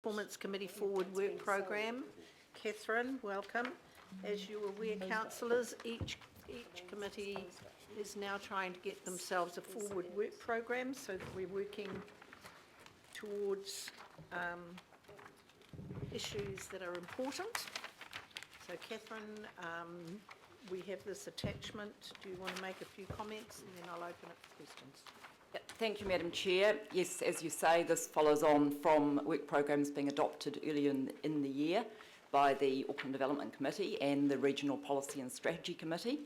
Performance Committee Forward Work Programme. Catherine, welcome. As you're aware, councillors, each committee is now trying to get themselves a forward work programme so that we're working towards issues that are important. So Catherine, we have this attachment. Do you want to make a few comments and then I'll open it for questions? Thank you, Madam Chair. Yes, as you say, this follows on from work programs being adopted earlier in the year by the Auckland Development Committee and the Regional Policy and Strategy Committee.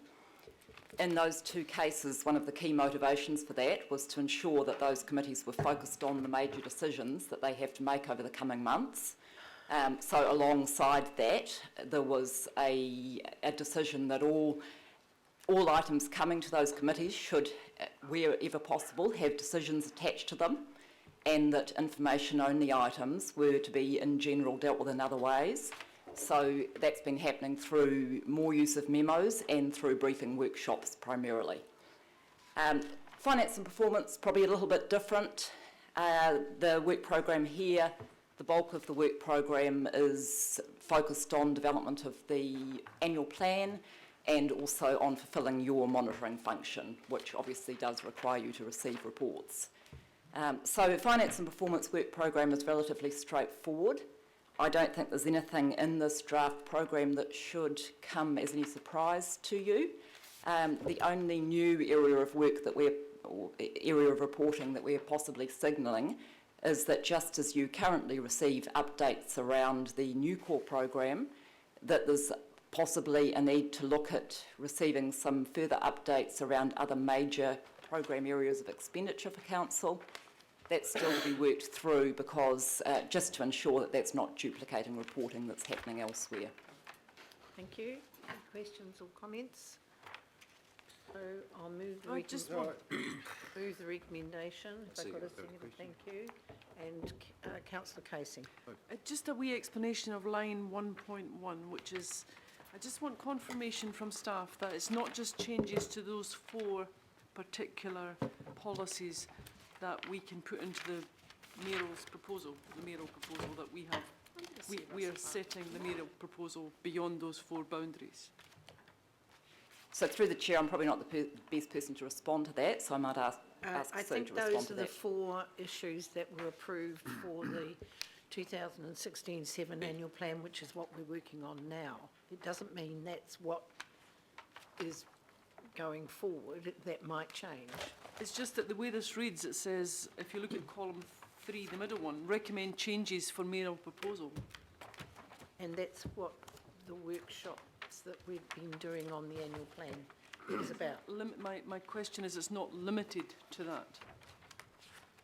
In those two cases, one of the key motivations for that was to ensure that those committees were focused on the major decisions that they have to make over the coming months. So alongside that, there was a decision that all items coming to those committees should, wherever possible, have decisions attached to them, and that information-only items were to be, in general, dealt with in other ways. So that's been happening through more use of memos and through briefing workshops primarily. Finance and performance, probably a little bit different. The work program here, the bulk of the work program is focused on development of the annual plan and also on fulfilling your monitoring function, which obviously does require you to receive reports. So finance and performance work program is relatively straightforward. I don't think there's anything in this draft program that should come as any surprise to you. The only new area of work that or area of reporting that we're possibly signalling is that just as you currently receive updates around the new core program, that there's possibly a need to look at receiving some further updates around other major program areas of expenditure for council. That's still to be worked through because just to ensure that that's not duplicating reporting that's happening elsewhere. Thank you. Any questions or comments? So I'll move the, move the recommendation. If I got a second, thank you. And Councillor Casey. Just a wee explanation of line 1.1, which is, I just want confirmation from staff that it's not just changes to those 4 particular policies that we can put into the mayoral's proposal, that we have. We are setting the mayoral proposal beyond those 4 boundaries. So through the chair, I'm probably not the best person to respond to that, so I might ask I think those are the 4 issues that were approved for the 2016-7 annual plan, which is what we're working on now. It doesn't mean that's what is going forward. That might change. It's just that the way this reads, it says, if you look at column 3, the middle one, recommend changes for mayoral proposal. And that's what the workshops that we've been doing on the annual plan is about. My question is, it's not limited to that.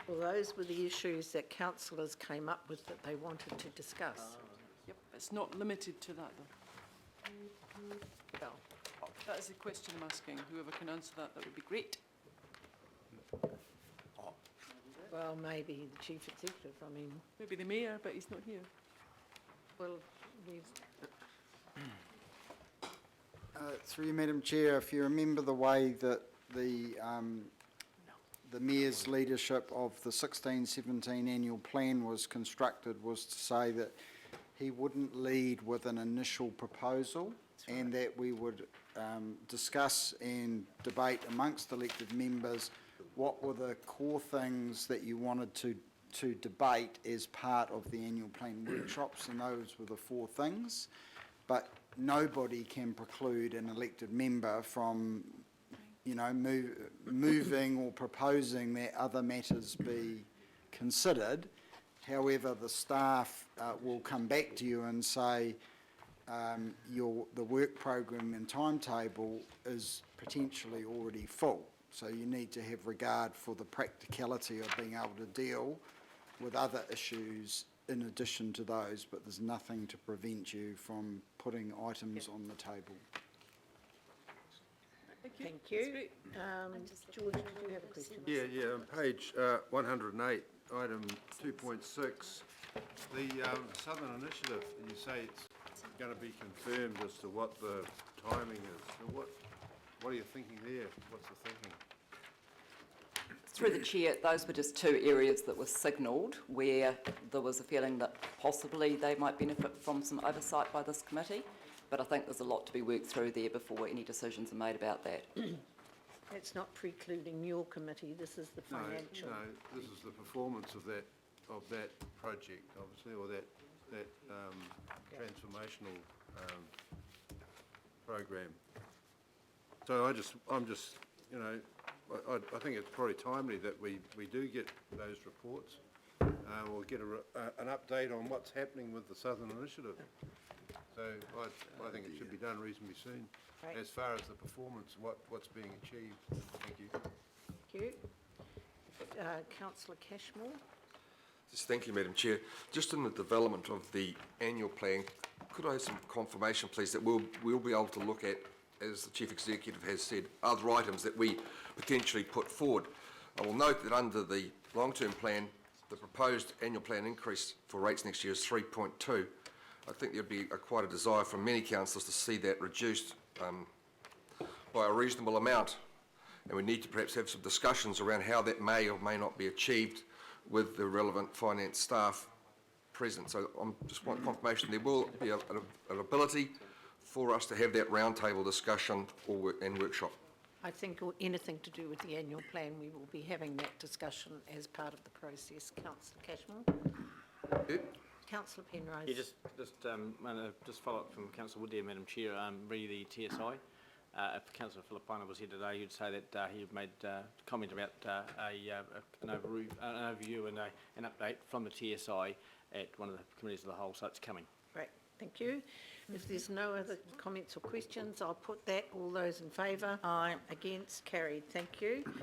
Well, those were the issues that councillors came up with that they wanted to discuss. Yep, it's not limited to that, though. Well, that is the question I'm asking. Whoever can answer that, that would be great. well, maybe the chief executive. I mean, maybe the mayor, but he's not here. Well, we've. Through you, Madam Chair, if you remember the way that the Mayor's leadership of the 16-17 annual plan was constructed was to say that he wouldn't lead with an initial proposal and that we would discuss and debate amongst elected members what were the core things that you wanted to debate as part of the annual plan workshops, and those were the 4 things. But nobody can preclude an elected member from, you know, moving or proposing that other matters be considered. However, the staff will come back to you and say the work program and timetable is potentially already full. So you need to have regard for the practicality of being able to deal with other issues in addition to those, but there's nothing to prevent you from putting items on the table. Thank you. George, did you have a question? Yeah, on page 108, item 2.6, the Southern Initiative, you say it's going to be confirmed as to what the timing is. So what are you thinking there? What's the thinking? Through the chair, those were just two areas that were signalled where there was a feeling that possibly they might benefit from some oversight by this committee, but I think there's a lot to be worked through there before any decisions are made about that. It's not precluding your committee, this is the No, financial. no, this is the performance of that project, obviously, or that transformational program. So I'm just, you know, I think it's probably timely that we do get those reports. We'll get an update on what's happening with the Southern Initiative. So I think it should be done reasonably soon. Right. As far as the performance, what's being achieved. Thank you. Thank you. Councillor Cashmore? Just thank you, Madam Chair. Just in the development of the annual plan, could I have some confirmation, please, that we'll be able to look at, as the Chief Executive has said, other items that we potentially put forward? I will note that under the long-term plan, the proposed annual plan increase for rates next year is 3.2. I think there'd be quite a desire from many councillors to see that reduced by a reasonable amount. And we need to perhaps have some discussions around how that may or may not be achieved with the relevant finance staff present. So I just want confirmation there will be an ability for us to have that roundtable discussion and workshop. I think anything to do with the annual plan, we will be having that discussion as part of the process. Councillor Cashmore? Yeah. Councillor Penrose? Yeah, just follow up from Councillor Wood there, Madam Chair, re the TSI. If Councillor Filipaina was here today, he'd say that he made a comment about an overview and an update from the TSI at one of the committees of the whole, so it's coming. Great, thank you. If there's no other comments or questions, I'll put that. All those in favour? Aye. Against? Carried. Thank you.